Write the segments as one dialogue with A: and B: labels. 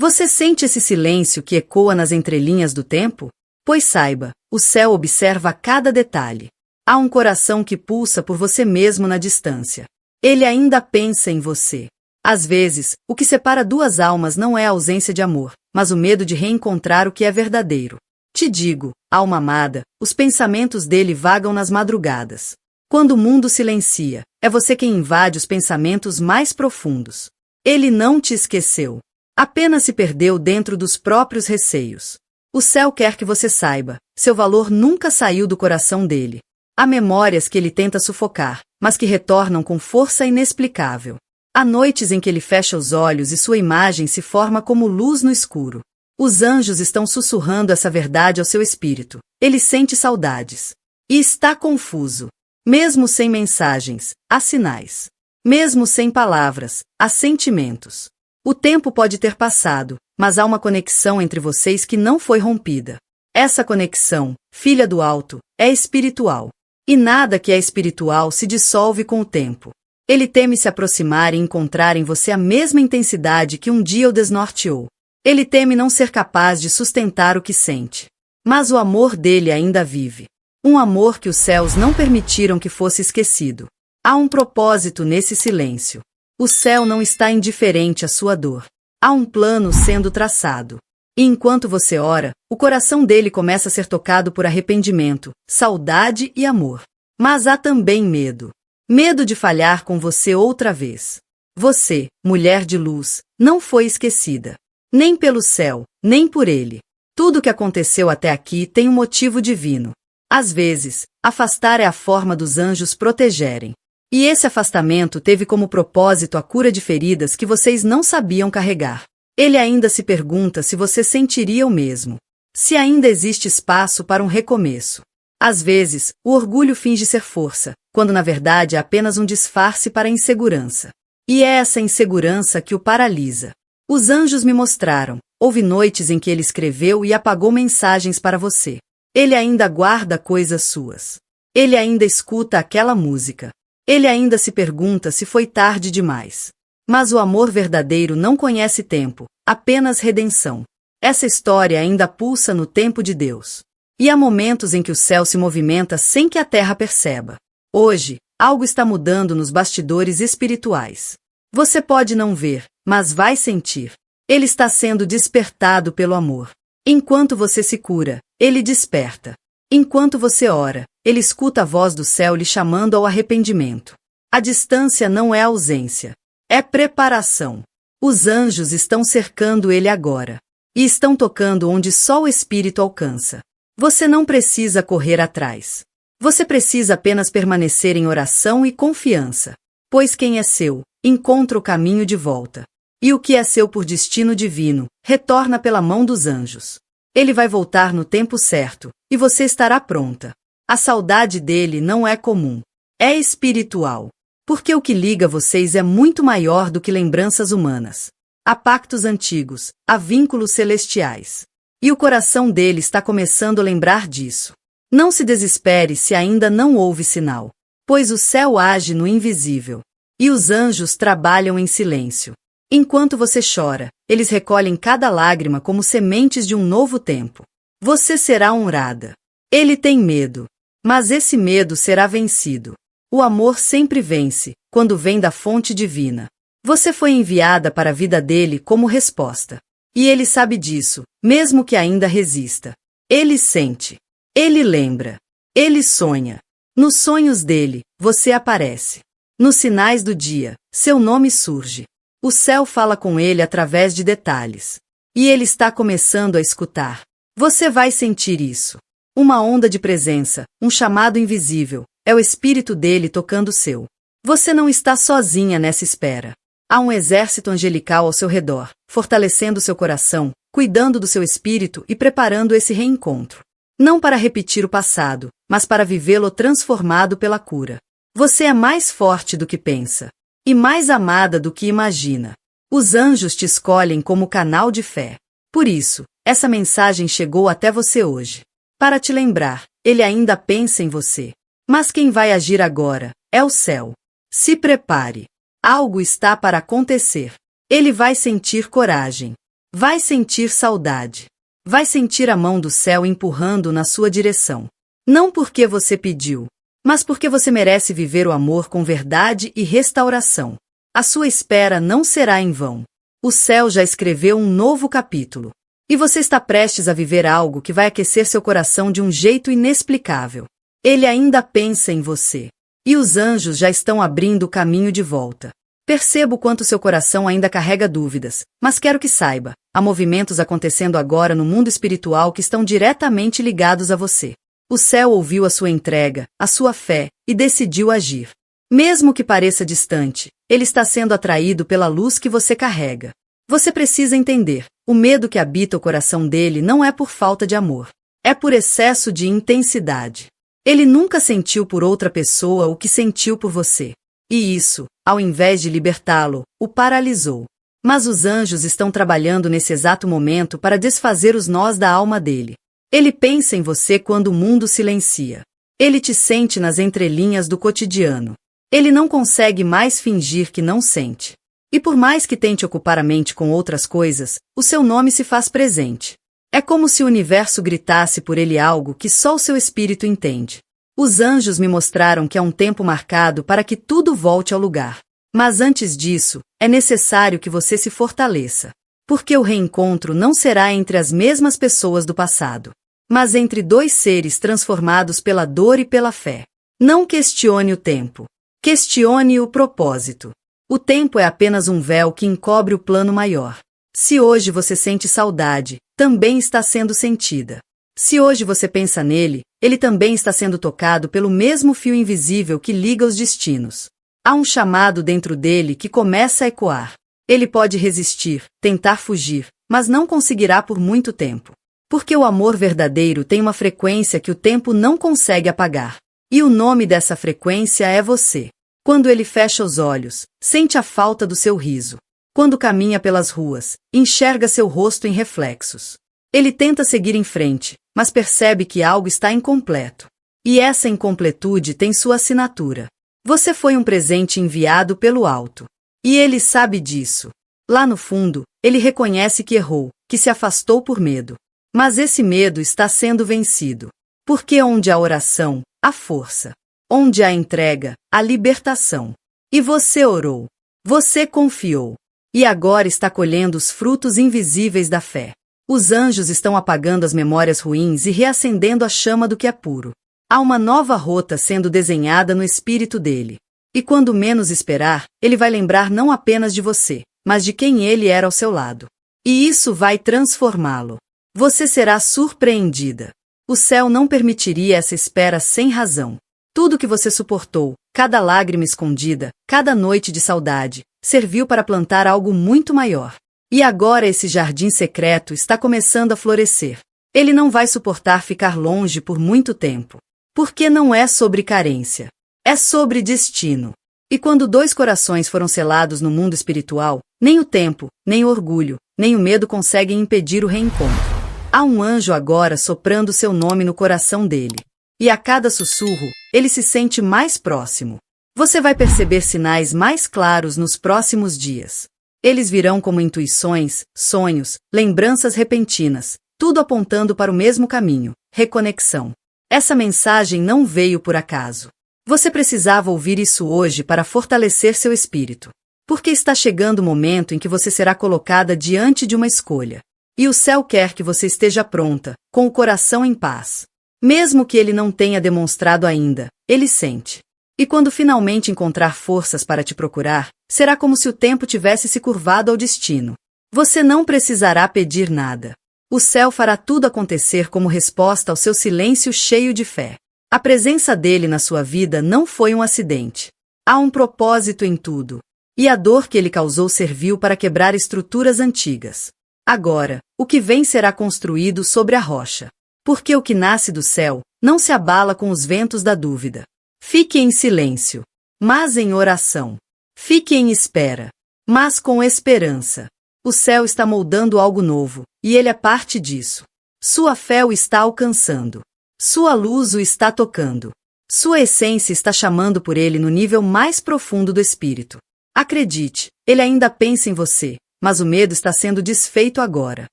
A: Você sente esse silêncio que ecoa nas entrelinhas do tempo? Pois saiba, o céu observa cada detalhe. Há um coração que pulsa por você mesmo na distância. Ele ainda pensa em você. Às vezes, o que separa duas almas não é a ausência de amor, mas o medo de reencontrar o que é verdadeiro. Te digo, alma amada, os pensamentos dele vagam nas madrugadas. Quando o mundo silencia, é você quem invade os pensamentos mais profundos. Ele não te esqueceu. Apenas se perdeu dentro dos próprios receios. O céu quer que você saiba, seu valor nunca saiu do coração dele. Há memórias que ele tenta sufocar, mas que retornam com força inexplicável. Há noites em que ele fecha os olhos e sua imagem se forma como luz no escuro. Os anjos estão sussurrando essa verdade ao seu espírito. Ele sente saudades. E está confuso. Mesmo sem mensagens, há sinais. Mesmo sem palavras, há sentimentos. O tempo pode ter passado, mas há uma conexão entre vocês que não foi rompida. Essa conexão, filha do alto, é espiritual. E nada que é espiritual se dissolve com o tempo. Ele teme se aproximar e encontrar em você a mesma intensidade que um dia o desnorteou. Ele teme não ser capaz de sustentar o que sente. Mas o amor dele ainda vive. Um amor que os céus não permitiram que fosse esquecido. Há um propósito nesse silêncio. O céu não está indiferente à sua dor. Há um plano sendo traçado. E enquanto você ora, o coração dele começa a ser tocado por arrependimento, saudade e amor. Mas há também medo. Medo de falhar com você outra vez. Você, mulher de luz, não foi esquecida. Nem pelo céu, nem por ele. Tudo o que aconteceu até aqui tem um motivo divino. Às vezes, afastar é a forma dos anjos protegerem. E esse afastamento teve como propósito a cura de feridas que vocês não sabiam carregar. Ele ainda se pergunta se você sentiria o mesmo. Se ainda existe espaço para um recomeço. Às vezes, o orgulho finge ser força, quando na verdade é apenas um disfarce para a insegurança. E é essa insegurança que o paralisa. Os anjos me mostraram. Houve noites em que ele escreveu e apagou mensagens para você. Ele ainda guarda coisas suas. Ele ainda escuta aquela música. Ele ainda se pergunta se foi tarde demais. Mas o amor verdadeiro não conhece tempo, apenas redenção. Essa história ainda pulsa no tempo de Deus. E há momentos em que o céu se movimenta sem que a terra perceba. Hoje, algo está mudando nos bastidores espirituais. Você pode não ver, mas vai sentir. Ele está sendo despertado pelo amor. Enquanto você se cura, ele desperta. Enquanto você ora, ele escuta a voz do céu lhe chamando ao arrependimento. A distância não é ausência. É preparação. Os anjos estão cercando ele agora. E estão tocando onde só o Espírito alcança. Você não precisa correr atrás. Você precisa apenas permanecer em oração e confiança. Pois quem é seu, encontra o caminho de volta. E o que é seu por destino divino, retorna pela mão dos anjos. Ele vai voltar no tempo certo, e você estará pronta. A saudade dele não é comum. É espiritual. Porque o que liga vocês é muito maior do que lembranças humanas. Há pactos antigos, há vínculos celestiais. E o coração dele está começando a lembrar disso. Não se desespere se ainda não houve sinal. Pois o céu age no invisível. E os anjos trabalham em silêncio. Enquanto você chora, eles recolhem cada lágrima como sementes de um novo tempo. Você será honrada. Ele tem medo. Mas esse medo será vencido. O amor sempre vence, quando vem da fonte divina. Você foi enviada para a vida dele como resposta. E ele sabe disso, mesmo que ainda resista. Ele sente. Ele lembra. Ele sonha. Nos sonhos dele, você aparece. Nos sinais do dia, seu nome surge. O céu fala com ele através de detalhes. E ele está começando a escutar. Você vai sentir isso. Uma onda de presença, um chamado invisível, é o espírito dele tocando o seu. Você não está sozinha nessa espera. Há um exército angelical ao seu redor, fortalecendo seu coração, cuidando do seu espírito e preparando esse reencontro. Não para repetir o passado, mas para vivê-lo transformado pela cura. Você é mais forte do que pensa. E mais amada do que imagina. Os anjos te escolhem como canal de fé. Por isso, essa mensagem chegou até você hoje. Para te lembrar, ele ainda pensa em você. Mas quem vai agir agora é o céu. Se prepare. Algo está para acontecer. Ele vai sentir coragem. Vai sentir saudade. Vai sentir a mão do céu empurrando na sua direção. Não porque você pediu, mas porque você merece viver o amor com verdade e restauração. A sua espera não será em vão. O céu já escreveu um novo capítulo. E você está prestes a viver algo que vai aquecer seu coração de um jeito inexplicável. Ele ainda pensa em você. E os anjos já estão abrindo o caminho de volta. Percebo quanto seu coração ainda carrega dúvidas, mas quero que saiba, há movimentos acontecendo agora no mundo espiritual que estão diretamente ligados a você. O céu ouviu a sua entrega, a sua fé, e decidiu agir. Mesmo que pareça distante, ele está sendo atraído pela luz que você carrega. Você precisa entender, o medo que habita o coração dele não é por falta de amor. É por excesso de intensidade. Ele nunca sentiu por outra pessoa o que sentiu por você. E isso, ao invés de libertá-lo, o paralisou. Mas os anjos estão trabalhando nesse exato momento para desfazer os nós da alma dele. Ele pensa em você quando o mundo silencia. Ele te sente nas entrelinhas do cotidiano. Ele não consegue mais fingir que não sente. E por mais que tente ocupar a mente com outras coisas, o seu nome se faz presente. É como se o universo gritasse por ele algo que só o seu espírito entende. Os anjos me mostraram que há um tempo marcado para que tudo volte ao lugar. Mas antes disso, é necessário que você se fortaleça. Porque o reencontro não será entre as mesmas pessoas do passado, mas entre dois seres transformados pela dor e pela fé. Não questione o tempo. Questione o propósito. O tempo é apenas um véu que encobre o plano maior. Se hoje você sente saudade, também está sendo sentida. Se hoje você pensa nele, ele também está sendo tocado pelo mesmo fio invisível que liga os destinos. Há um chamado dentro dele que começa a ecoar. Ele pode resistir, tentar fugir, mas não conseguirá por muito tempo. Porque o amor verdadeiro tem uma frequência que o tempo não consegue apagar. E o nome dessa frequência é você. Quando ele fecha os olhos, sente a falta do seu riso. Quando caminha pelas ruas, enxerga seu rosto em reflexos. Ele tenta seguir em frente, mas percebe que algo está incompleto. E essa incompletude tem sua assinatura. Você foi um presente enviado pelo alto. E ele sabe disso. Lá no fundo, ele reconhece que errou, que se afastou por medo. Mas esse medo está sendo vencido. Porque onde há oração, há força. Onde há entrega, há libertação. E você orou. Você confiou. E agora está colhendo os frutos invisíveis da fé. Os anjos estão apagando as memórias ruins e reacendendo a chama do que é puro. Há uma nova rota sendo desenhada no espírito dele. E quando menos esperar, ele vai lembrar não apenas de você, mas de quem ele era ao seu lado. E isso vai transformá-lo. Você será surpreendida. O céu não permitiria essa espera sem razão. Tudo que você suportou, cada lágrima escondida, cada noite de saudade, serviu para plantar algo muito maior. E agora esse jardim secreto está começando a florescer. Ele não vai suportar ficar longe por muito tempo. Porque não é sobre carência. É sobre destino. E quando dois corações foram selados no mundo espiritual, nem o tempo, nem o orgulho, nem o medo conseguem impedir o reencontro. Há um anjo agora soprando seu nome no coração dele. E a cada sussurro, ele se sente mais próximo. Você vai perceber sinais mais claros nos próximos dias. Eles virão como intuições, sonhos, lembranças repentinas, tudo apontando para o mesmo caminho, reconexão. Essa mensagem não veio por acaso. Você precisava ouvir isso hoje para fortalecer seu espírito. Porque está chegando o momento em que você será colocada diante de uma escolha. E o céu quer que você esteja pronta, com o coração em paz. Mesmo que ele não tenha demonstrado ainda, ele sente. E quando finalmente encontrar forças para te procurar, será como se o tempo tivesse se curvado ao destino. Você não precisará pedir nada. O céu fará tudo acontecer como resposta ao seu silêncio cheio de fé. A presença dele na sua vida não foi um acidente. Há um propósito em tudo. E a dor que ele causou serviu para quebrar estruturas antigas. Agora, o que vem será construído sobre a rocha. Porque o que nasce do céu não se abala com os ventos da dúvida. Fique em silêncio, mas em oração. Fique em espera, mas com esperança. O céu está moldando algo novo, e ele é parte disso. Sua fé o está alcançando. Sua luz o está tocando. Sua essência está chamando por ele no nível mais profundo do espírito. Acredite, ele ainda pensa em você, mas o medo está sendo desfeito agora.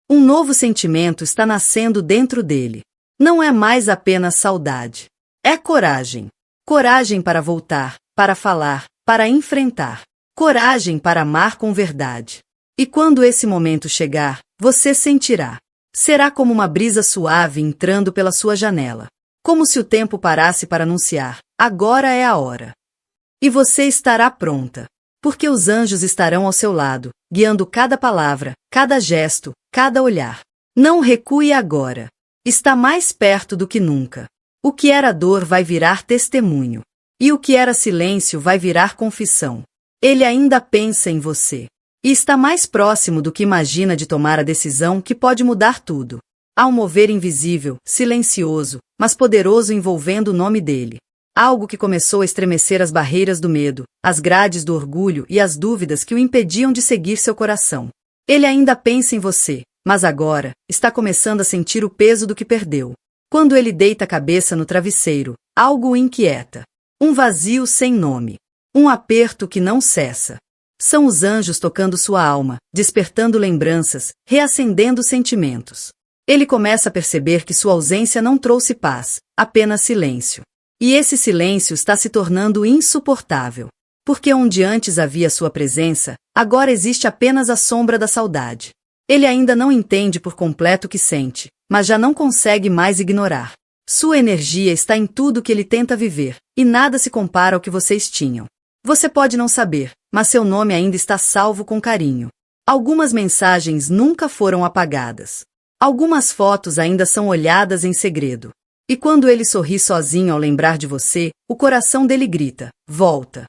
A: Um novo sentimento está nascendo dentro dele. Não é mais apenas saudade. É coragem. Coragem para voltar, para falar, para enfrentar. Coragem para amar com verdade. E quando esse momento chegar, você sentirá. Será como uma brisa suave entrando pela sua janela. Como se o tempo parasse para anunciar: agora é a hora. E você estará pronta. Porque os anjos estarão ao seu lado, guiando cada palavra, cada gesto, cada olhar. Não recue agora. Está mais perto do que nunca. O que era dor vai virar testemunho. E o que era silêncio vai virar confissão. Ele ainda pensa em você. E está mais próximo do que imagina de tomar a decisão que pode mudar tudo. Há um mover invisível, silencioso, mas poderoso envolvendo o nome dele. Algo que começou a estremecer as barreiras do medo, as grades do orgulho e as dúvidas que o impediam de seguir seu coração. Ele ainda pensa em você, mas agora está começando a sentir o peso do que perdeu. Quando ele deita a cabeça no travesseiro, algo o inquieta. Um vazio sem nome. Um aperto que não cessa. São os anjos tocando sua alma, despertando lembranças, reacendendo sentimentos. Ele começa a perceber que sua ausência não trouxe paz, apenas silêncio. E esse silêncio está se tornando insuportável. Porque onde antes havia sua presença, agora existe apenas a sombra da saudade. Ele ainda não entende por completo o que sente, mas já não consegue mais ignorar. Sua energia está em tudo que ele tenta viver, e nada se compara ao que vocês tinham. Você pode não saber, mas seu nome ainda está salvo com carinho. Algumas mensagens nunca foram apagadas. Algumas fotos ainda são olhadas em segredo. E quando ele sorri sozinho ao lembrar de você, o coração dele grita: volta.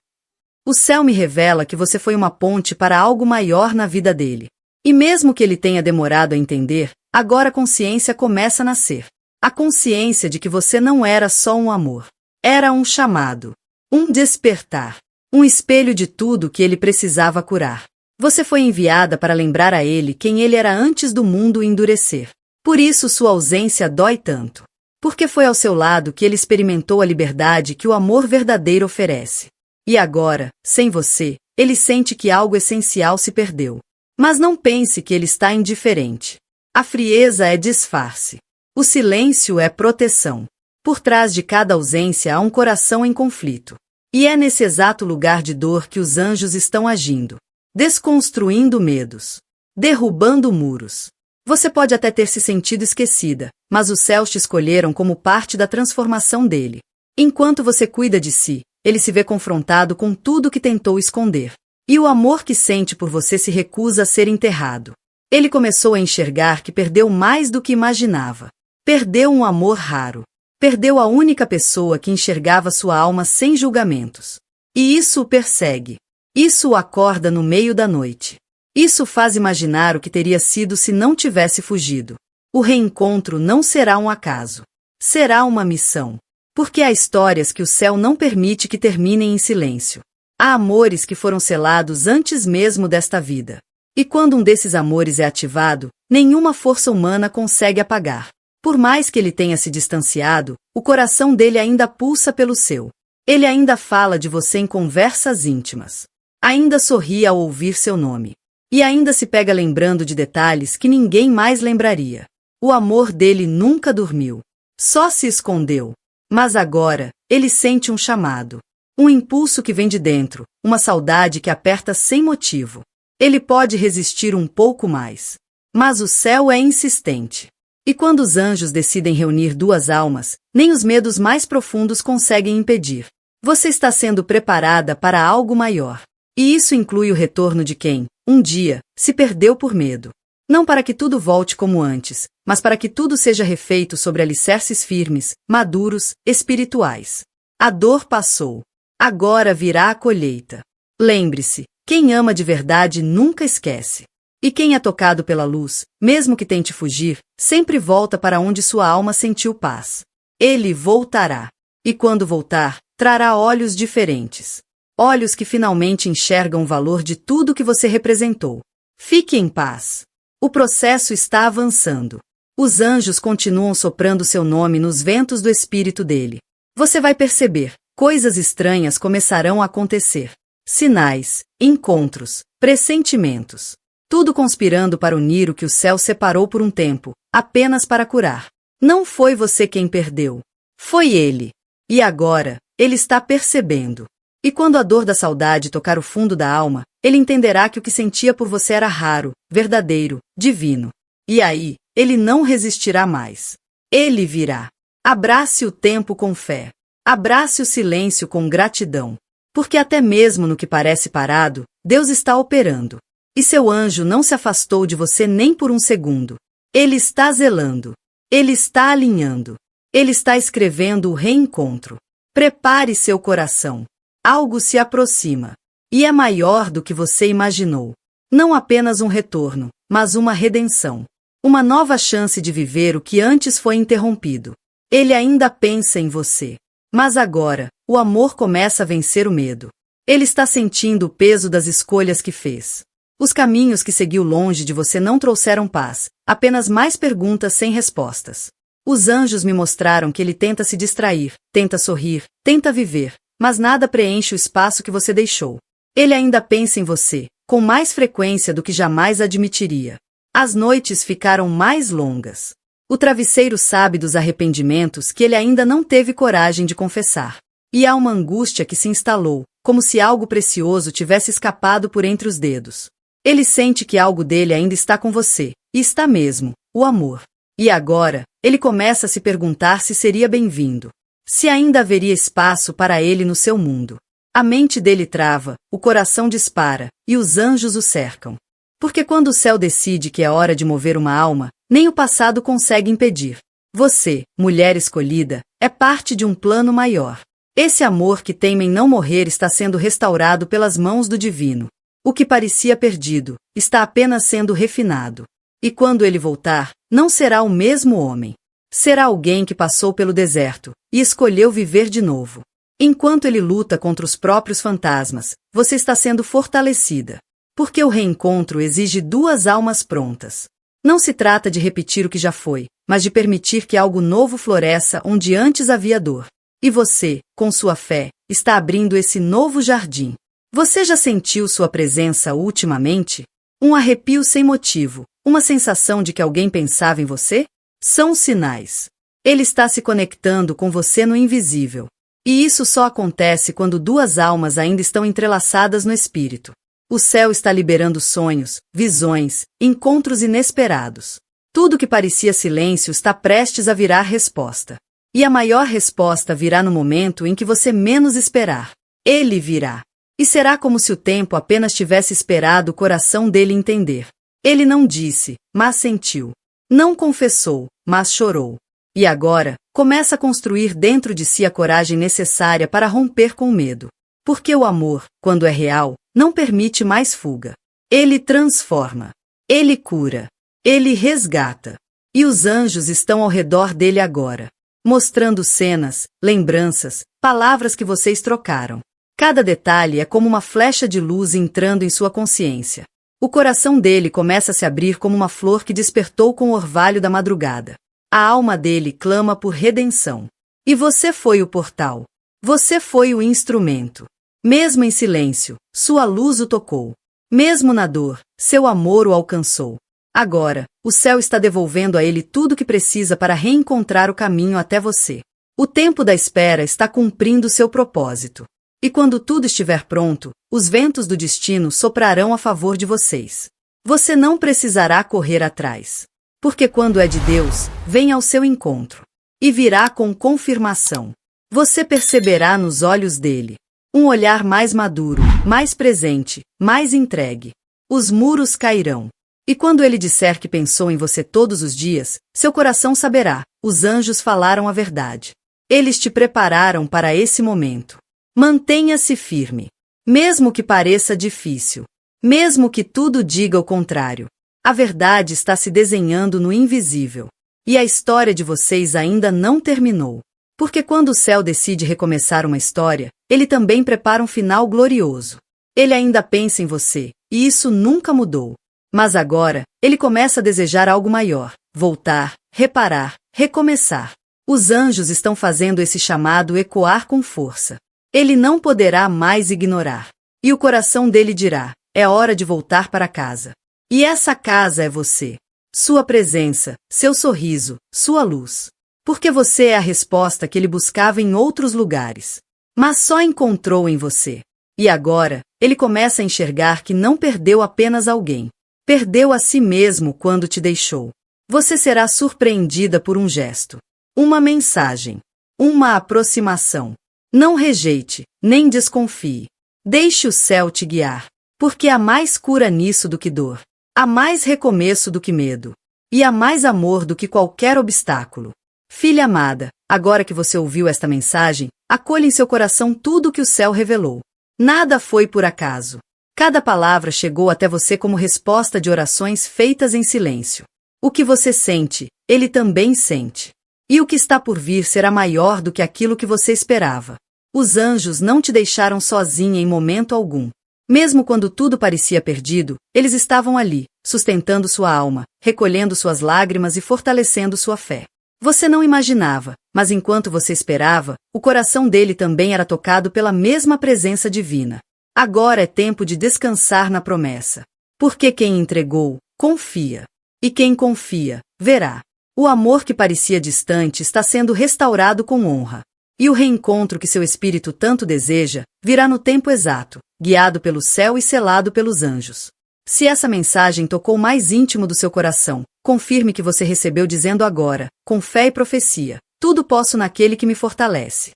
A: O céu me revela que você foi uma ponte para algo maior na vida dele. E mesmo que ele tenha demorado a entender, agora a consciência começa a nascer. A consciência de que você não era só um amor. Era um chamado. Um despertar. Um espelho de tudo que ele precisava curar. Você foi enviada para lembrar a ele quem ele era antes do mundo endurecer. Por isso sua ausência dói tanto. Porque foi ao seu lado que ele experimentou a liberdade que o amor verdadeiro oferece. E agora, sem você, ele sente que algo essencial se perdeu. Mas não pense que ele está indiferente. A frieza é disfarce. O silêncio é proteção. Por trás de cada ausência há um coração em conflito. E é nesse exato lugar de dor que os anjos estão agindo. Desconstruindo medos. Derrubando muros. Você pode até ter se sentido esquecida, mas os céus te escolheram como parte da transformação dele. Enquanto você cuida de si, ele se vê confrontado com tudo que tentou esconder. E o amor que sente por você se recusa a ser enterrado. Ele começou a enxergar que perdeu mais do que imaginava. Perdeu um amor raro. Perdeu a única pessoa que enxergava sua alma sem julgamentos. E isso o persegue. Isso o acorda no meio da noite. Isso faz imaginar o que teria sido se não tivesse fugido. O reencontro não será um acaso. Será uma missão. Porque há histórias que o céu não permite que terminem em silêncio. Há amores que foram selados antes mesmo desta vida. E quando um desses amores é ativado, nenhuma força humana consegue apagar. Por mais que ele tenha se distanciado, o coração dele ainda pulsa pelo seu. Ele ainda fala de você em conversas íntimas. Ainda sorri ao ouvir seu nome. E ainda se pega lembrando de detalhes que ninguém mais lembraria. O amor dele nunca dormiu. Só se escondeu. Mas agora, ele sente um chamado. Um impulso que vem de dentro, uma saudade que aperta sem motivo. Ele pode resistir um pouco mais. Mas o céu é insistente. E quando os anjos decidem reunir duas almas, nem os medos mais profundos conseguem impedir. Você está sendo preparada para algo maior. E isso inclui o retorno de quem, um dia, se perdeu por medo. Não para que tudo volte como antes, mas para que tudo seja refeito sobre alicerces firmes, maduros, espirituais. A dor passou. Agora virá a colheita. Lembre-se, quem ama de verdade nunca esquece. E quem é tocado pela luz, mesmo que tente fugir, sempre volta para onde sua alma sentiu paz. Ele voltará. E quando voltar, trará olhos diferentes. Olhos que finalmente enxergam o valor de tudo que você representou. Fique em paz. O processo está avançando. Os anjos continuam soprando seu nome nos ventos do espírito dele. Você vai perceber, coisas estranhas começarão a acontecer. Sinais, encontros, pressentimentos. tudo conspirando para unir o que o céu separou por um tempo, apenas para curar. Não foi você quem perdeu. Foi ele. E agora, ele está percebendo. E quando a dor da saudade tocar o fundo da alma, ele entenderá que o que sentia por você era raro, verdadeiro, divino. E aí, ele não resistirá mais. Ele virá. Abrace o tempo com fé. Abrace o silêncio com gratidão. Porque até mesmo no que parece parado, Deus está operando. E seu anjo não se afastou de você nem por um segundo. Ele está zelando. Ele está alinhando. Ele está escrevendo o reencontro. Prepare seu coração. Algo se aproxima. E é maior do que você imaginou. Não apenas um retorno, mas uma redenção. Uma nova chance de viver o que antes foi interrompido. Ele ainda pensa em você. Mas agora, o amor começa a vencer o medo. Ele está sentindo o peso das escolhas que fez. Os caminhos que seguiu longe de você não trouxeram paz, apenas mais perguntas sem respostas. Os anjos me mostraram que ele tenta se distrair, tenta sorrir, tenta viver, mas nada preenche o espaço que você deixou. Ele ainda pensa em você, com mais frequência do que jamais admitiria. As noites ficaram mais longas. O travesseiro sabe dos arrependimentos que ele ainda não teve coragem de confessar. E há uma angústia que se instalou, como se algo precioso tivesse escapado por entre os dedos. Ele sente que algo dele ainda está com você, e está mesmo, o amor. E agora, ele começa a se perguntar se seria bem-vindo. Se ainda haveria espaço para ele no seu mundo. A mente dele trava, o coração dispara, e os anjos o cercam. Porque quando o céu decide que é hora de mover uma alma, nem o passado consegue impedir. Você, mulher escolhida, é parte de um plano maior. Esse amor que teima em não morrer está sendo restaurado pelas mãos do divino. O que parecia perdido, está apenas sendo refinado. E quando ele voltar, não será o mesmo homem. Será alguém que passou pelo deserto e escolheu viver de novo. Enquanto ele luta contra os próprios fantasmas, você está sendo fortalecida. Porque o reencontro exige duas almas prontas. Não se trata de repetir o que já foi, mas de permitir que algo novo floresça onde antes havia dor. E você, com sua fé, está abrindo esse novo jardim. Você já sentiu sua presença ultimamente? Um arrepio sem motivo, uma sensação de que alguém pensava em você? São sinais. Ele está se conectando com você no invisível. E isso só acontece quando duas almas ainda estão entrelaçadas no espírito. O céu está liberando sonhos, visões, encontros inesperados. Tudo que parecia silêncio está prestes a virar resposta. E a maior resposta virá no momento em que você menos esperar. Ele virá. E será como se o tempo apenas tivesse esperado o coração dele entender. Ele não disse, mas sentiu. Não confessou, mas chorou. E agora, começa a construir dentro de si a coragem necessária para romper com o medo. Porque o amor, quando é real, não permite mais fuga. Ele transforma. Ele cura. Ele resgata. E os anjos estão ao redor dele agora, mostrando cenas, lembranças, palavras que vocês trocaram. Cada detalhe é como uma flecha de luz entrando em sua consciência. O coração dele começa a se abrir como uma flor que despertou com o orvalho da madrugada. A alma dele clama por redenção. E você foi o portal. Você foi o instrumento. Mesmo em silêncio, sua luz o tocou. Mesmo na dor, seu amor o alcançou. Agora, o céu está devolvendo a ele tudo o que precisa para reencontrar o caminho até você. O tempo da espera está cumprindo seu propósito. E quando tudo estiver pronto, os ventos do destino soprarão a favor de vocês. Você não precisará correr atrás. Porque quando é de Deus, vem ao seu encontro. E virá com confirmação. Você perceberá nos olhos dele um olhar mais maduro, mais presente, mais entregue. Os muros cairão. E quando ele disser que pensou em você todos os dias, seu coração saberá, os anjos falaram a verdade. Eles te prepararam para esse momento. Mantenha-se firme. Mesmo que pareça difícil. Mesmo que tudo diga o contrário. A verdade está se desenhando no invisível. E a história de vocês ainda não terminou. Porque quando o céu decide recomeçar uma história, ele também prepara um final glorioso. Ele ainda pensa em você, e isso nunca mudou. Mas agora, ele começa a desejar algo maior, voltar, reparar, recomeçar. Os anjos estão fazendo esse chamado ecoar com força. Ele não poderá mais ignorar. E o coração dele dirá, é hora de voltar para casa. E essa casa é você. Sua presença, seu sorriso, sua luz. Porque você é a resposta que ele buscava em outros lugares, mas só encontrou em você. E agora, ele começa a enxergar que não perdeu apenas alguém. Perdeu a si mesmo quando te deixou. Você será surpreendida por um gesto, uma mensagem, uma aproximação. Não rejeite, nem desconfie. Deixe o céu te guiar, porque há mais cura nisso do que dor. Há mais recomeço do que medo. E há mais amor do que qualquer obstáculo. Filha amada, agora que você ouviu esta mensagem, acolha em seu coração tudo o que o céu revelou. Nada foi por acaso. Cada palavra chegou até você como resposta de orações feitas em silêncio. O que você sente, ele também sente. E o que está por vir será maior do que aquilo que você esperava. Os anjos não te deixaram sozinha em momento algum. Mesmo quando tudo parecia perdido, eles estavam ali, sustentando sua alma, recolhendo suas lágrimas e fortalecendo sua fé. Você não imaginava, mas enquanto você esperava, o coração dele também era tocado pela mesma presença divina. Agora é tempo de descansar na promessa. Porque quem entregou, confia. E quem confia, verá. O amor que parecia distante está sendo restaurado com honra. E o reencontro que seu espírito tanto deseja, virá no tempo exato, guiado pelo céu e selado pelos anjos. Se essa mensagem tocou mais íntimo do seu coração, confirme que você recebeu dizendo agora, com fé e profecia, tudo posso naquele que me fortalece.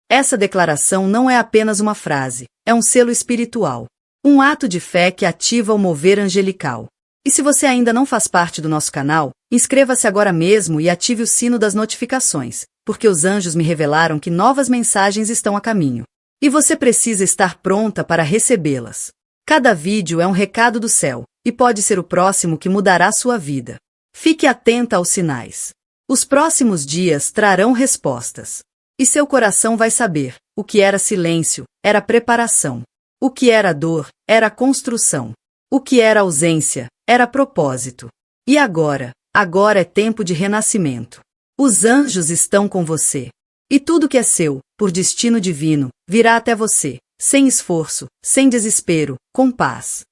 A: Essa declaração não é apenas uma frase, é um selo espiritual. Um ato de fé que ativa o mover angelical. E se você ainda não faz parte do nosso canal, inscreva-se agora mesmo e ative o sino das notificações, porque os anjos me revelaram que novas mensagens estão a caminho. E você precisa estar pronta para recebê-las. Cada vídeo é um recado do céu, e pode ser o próximo que mudará sua vida. Fique atenta aos sinais. Os próximos dias trarão respostas. E seu coração vai saber, o que era silêncio, era preparação. O que era dor, era construção. O que era ausência, era propósito. E agora é tempo de renascimento. Os anjos estão com você. E tudo que é seu, por destino divino, virá até você, sem esforço, sem desespero, com paz.